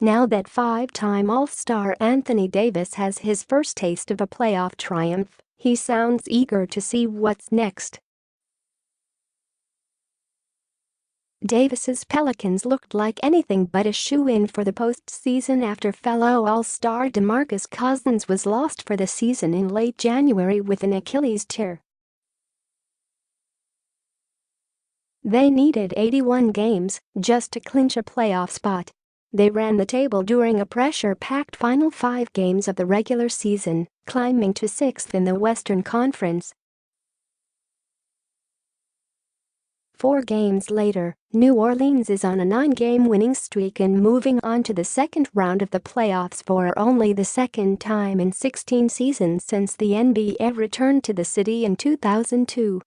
Now that five-time All-Star Anthony Davis has his first taste of a playoff triumph, he sounds eager to see what's next. Davis's Pelicans looked like anything but a shoo-in for the postseason after fellow All-Star DeMarcus Cousins was lost for the season in late January with an Achilles tear. They needed 81 games just to clinch a playoff spot. They ran the table during a pressure-packed final 5 games of the regular season, climbing to 6th in the Western Conference. 4 games later, New Orleans is on a 9-game winning streak and moving on to the second round of the playoffs for only the second time in 16 seasons since the NBA returned to the city in 2002.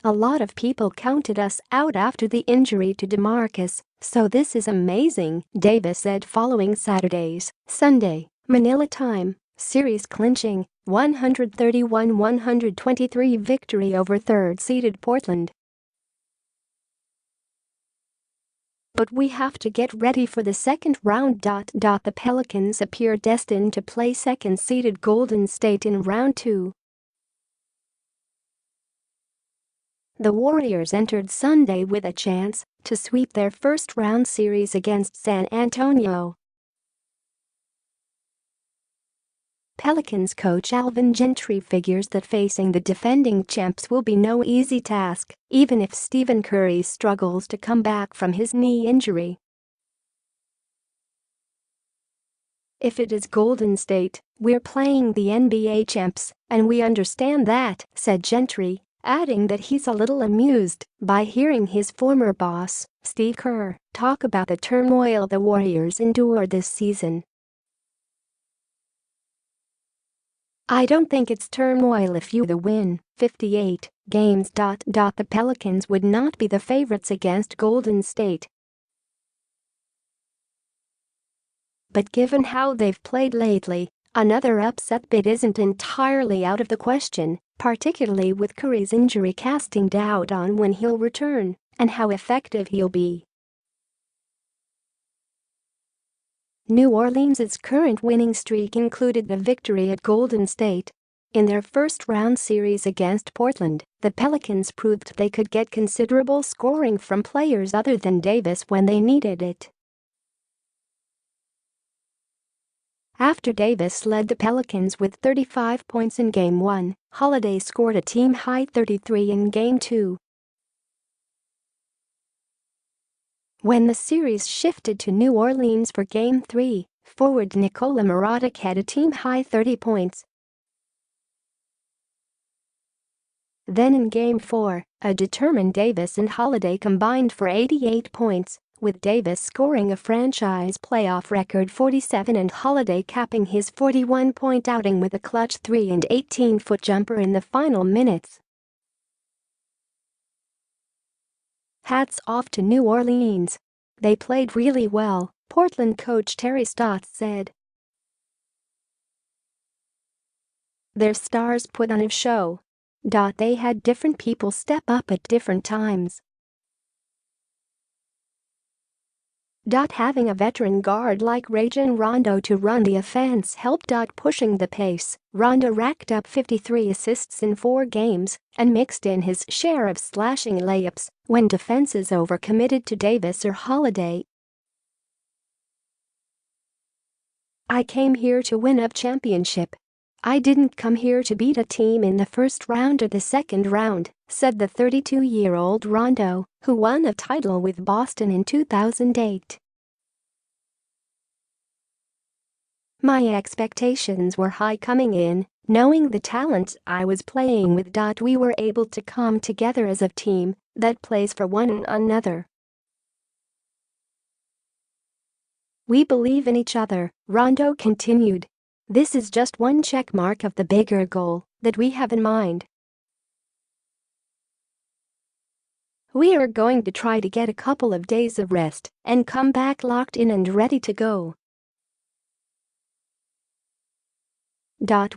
"A lot of people counted us out after the injury to DeMarcus, so this is amazing," Davis said following Saturday's Sunday, Manila time, series-clinching 131-123 victory over third-seeded Portland. "But we have to get ready for the second round. The Pelicans appear destined to play second-seeded Golden State in round 2. The Warriors entered Sunday with a chance to sweep their first-round series against San Antonio. Pelicans coach Alvin Gentry figures that facing the defending champs will be no easy task, even if Stephen Curry struggles to come back from his knee injury. "If it is Golden State, we're playing the NBA champs, and we understand that," said Gentry, adding that he's a little amused by hearing his former boss, Steve Kerr, talk about the turmoil the Warriors endured this season. "I don't think it's turmoil if you win 58 games. The Pelicans would not be the favorites against Golden State. But given how they've played lately, another upset bid isn't entirely out of the question, particularly with Curry's injury casting doubt on when he'll return and how effective he'll be." New Orleans' current winning streak included a victory at Golden State. In their first-round series against Portland, the Pelicans proved they could get considerable scoring from players other than Davis when they needed it. After Davis led the Pelicans with 35 points in Game 1, Holiday scored a team-high 33 in Game 2. When the series shifted to New Orleans for Game 3, forward Nikola Mirotic had a team-high 30 points. Then in Game 4, a determined Davis and Holiday combined for 88 points, with Davis scoring a franchise playoff record 47 and Holiday capping his 41-point outing with a clutch 3 and 18-foot jumper in the final minutes. "Hats off to New Orleans. They played really well," Portland coach Terry Stotts said. "Their stars put on a show. They had different people step up at different times. Having a veteran guard like Rajon Rondo to run the offense helped. Pushing the pace, Rondo racked up 53 assists in 4 games and mixed in his share of slashing layups when defenses overcommitted to Davis or Holiday. "I came here to win a championship. I didn't come here to beat a team in the first round or the second round," said the 32-year-old Rondo, who won a title with Boston in 2008. "My expectations were high coming in, knowing the talent I was playing with. We were able to come together as a team that plays for one another. We believe in each other," Rondo continued. "This is just one check mark of the bigger goal that we have in mind. We are going to try to get a couple of days of rest and come back locked in and ready to go."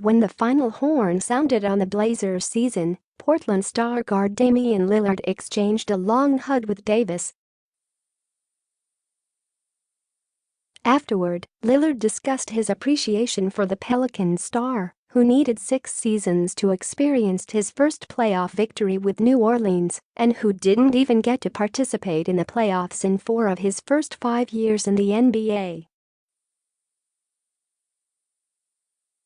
When the final horn sounded on the Blazers' season, Portland star guard Damian Lillard exchanged a long hug with Davis. Afterward, Lillard discussed his appreciation for the Pelicans star, who needed 6 seasons to experience his first playoff victory with New Orleans and who didn't even get to participate in the playoffs in 4 of his first 5 years in the NBA.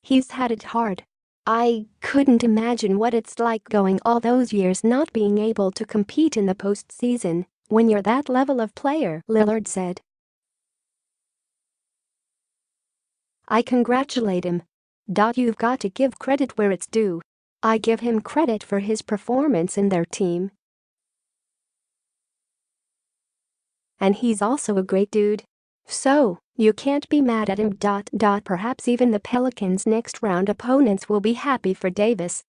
"He's had it hard. I couldn't imagine what it's like going all those years not being able to compete in the postseason when you're that level of player," Lillard said. "I congratulate him. You've got to give credit where it's due. I give him credit for his performance in their team. And he's also a great dude. So, you can't be mad at him. Perhaps even the Pelicans' next round opponents will be happy for Davis